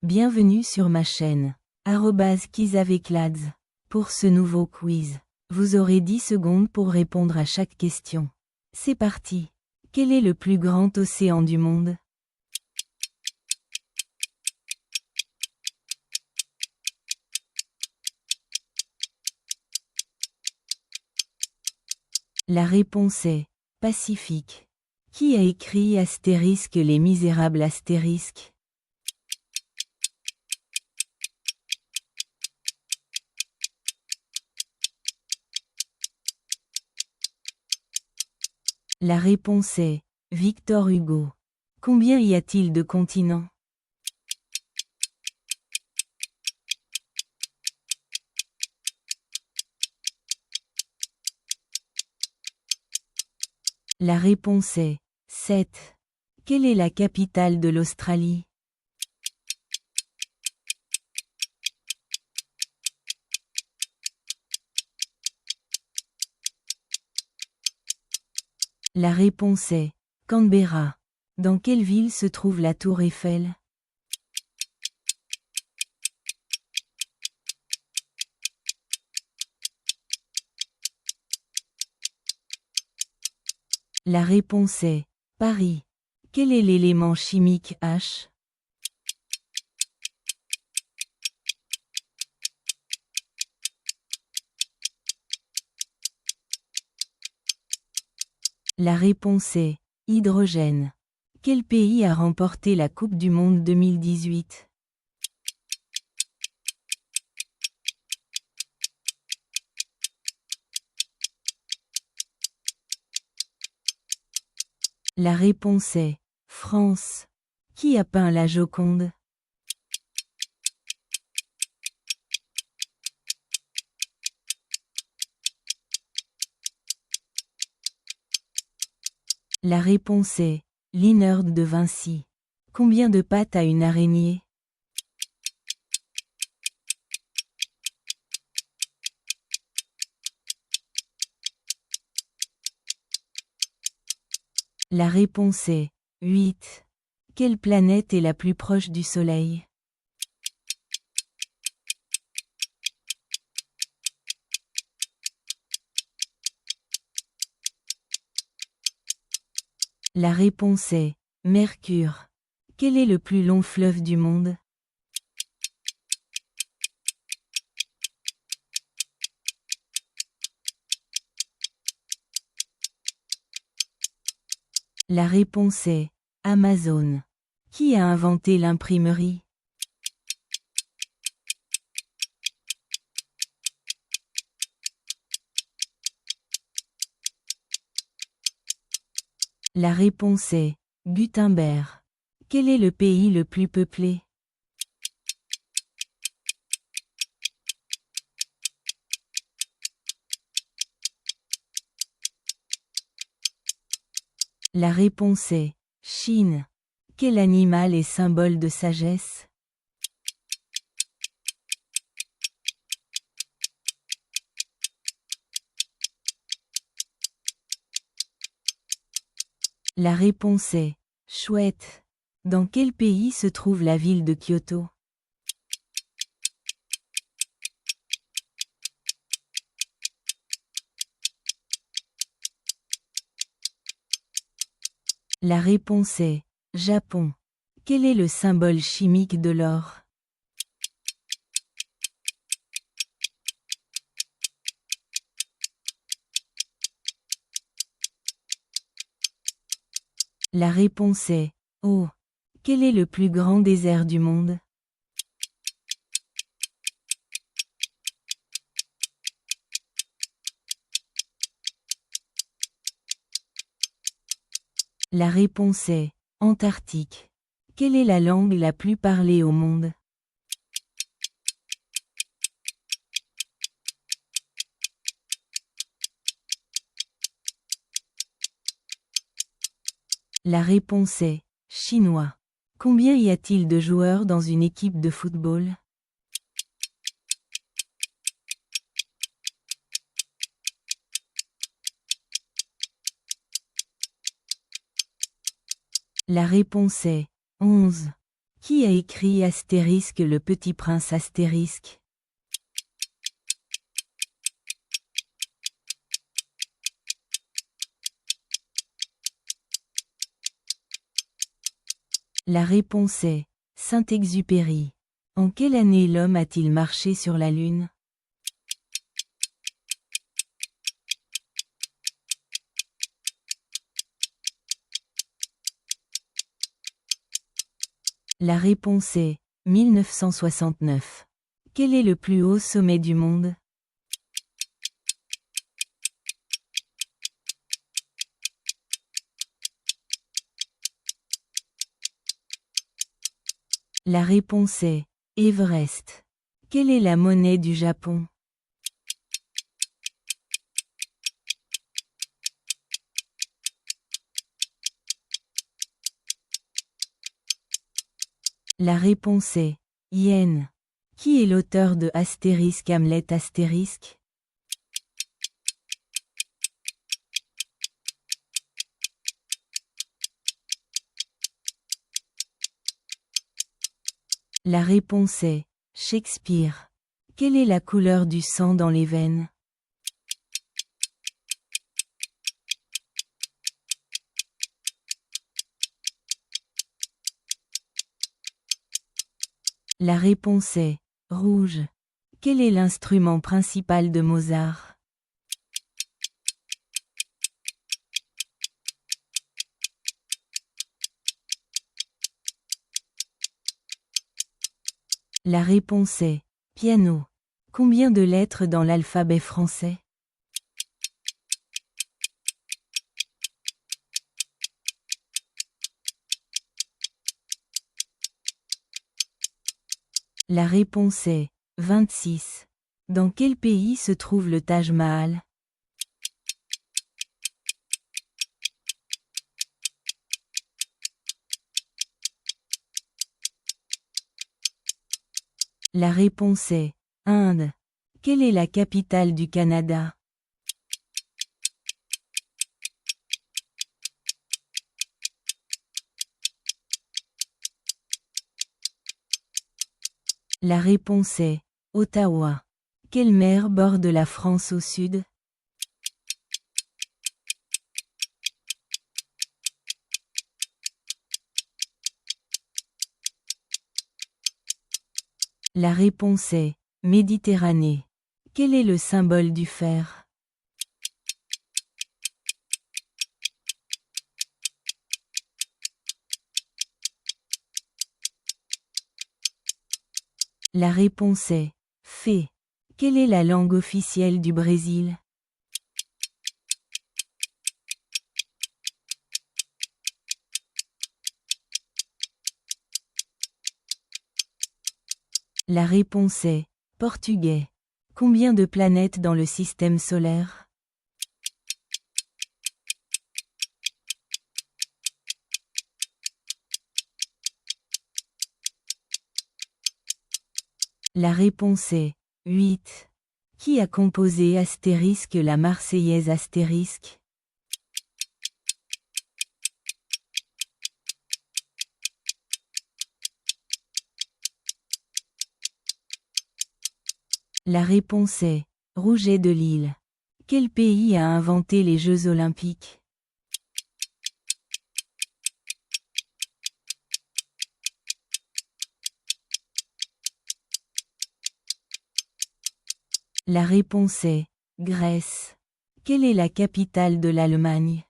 Bienvenue sur ma chaîne. @KizAvecLads. Pour ce nouveau quiz, vous aurez 10 secondes pour répondre à chaque question. C'est parti. Quel est le plus grand océan du monde? La réponse est Pacifique. Qui a écrit Astérisque Les Misérables astérisque? La réponse est Victor Hugo. Combien y a-t-il de continents? La réponse est 7. Quelle est la capitale de l'Australie? La réponse est Canberra. Dans quelle ville se trouve la Tour Eiffel? La réponse est Paris. Quel est l'élément chimique H? La réponse est hydrogène. Quel pays a remporté la Coupe du Monde 2018? La réponse est France. Qui a peint la Joconde? La réponse est Linard de Vinci. Combien de pattes a une araignée? La réponse est 8. Quelle planète est la plus proche du Soleil? La réponse est Mercure. Quel est le plus long fleuve du monde? La réponse est Amazon. Qui a inventé l'imprimerie? La réponse est Gutenberg. Quel est le pays le plus peuplé? La réponse est Chine. Quel animal est symbole de sagesse? La réponse est chouette. Dans quel pays se trouve la ville de Kyoto? La réponse est Japon. Quel est le symbole chimique de l'or? La réponse est O. Quel est le plus grand désert du monde? La réponse est Antarctique. Quelle est la langue la plus parlée au monde? La réponse est chinois. Combien y a-t-il de joueurs dans une équipe de football? La réponse est 11. Qui a écrit Astérisque le petit prince Astérisque? La réponse est Saint-Exupéry. En quelle année l'homme a-t-il marché sur la Lune? La réponse est 1969. Quel est le plus haut sommet du monde? La réponse est Everest. Quelle est la monnaie du Japon? La réponse est yen. Qui est l'auteur de Astérisque Hamlet Astérisque? La réponse est Shakespeare. Quelle est la couleur du sang dans les veines? La réponse est rouge. Quel est l'instrument principal de Mozart? La réponse est piano. Combien de lettres dans l'alphabet français? La réponse est 26. Dans quel pays se trouve le Taj Mahal? La réponse est Inde. Quelle est la capitale du Canada? La réponse est Ottawa. Quelle mer borde la France au sud? La réponse est Méditerranée. Quel est le symbole du fer? La réponse est Fé. Quelle est la langue officielle du Brésil? La réponse est portugais. Combien de planètes dans le système solaire? La réponse est 8. Qui a composé Astérisque la Marseillaise Astérisque? La réponse est Rouget de Lille. Quel pays a inventé les Jeux olympiques? La réponse est Grèce. Quelle est la capitale de l'Allemagne?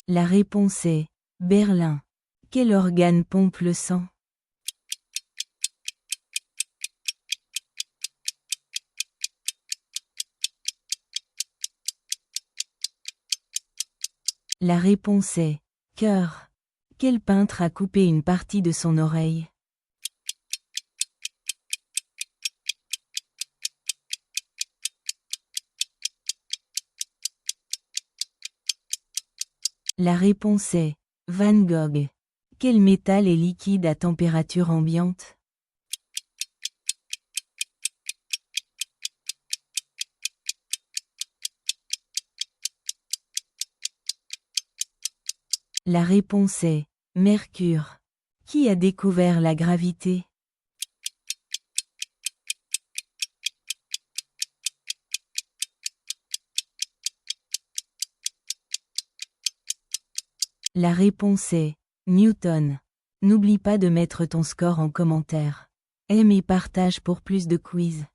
La réponse est Berlin. Quel organe pompe le sang? La réponse est cœur. Quel peintre a coupé une partie de son oreille? La réponse est Van Gogh. Quel métal est liquide à température ambiante? La réponse est Mercure. Qui a découvert la gravité? La réponse est Newton. N'oublie pas de mettre ton score en commentaire. Aime et partage pour plus de quiz.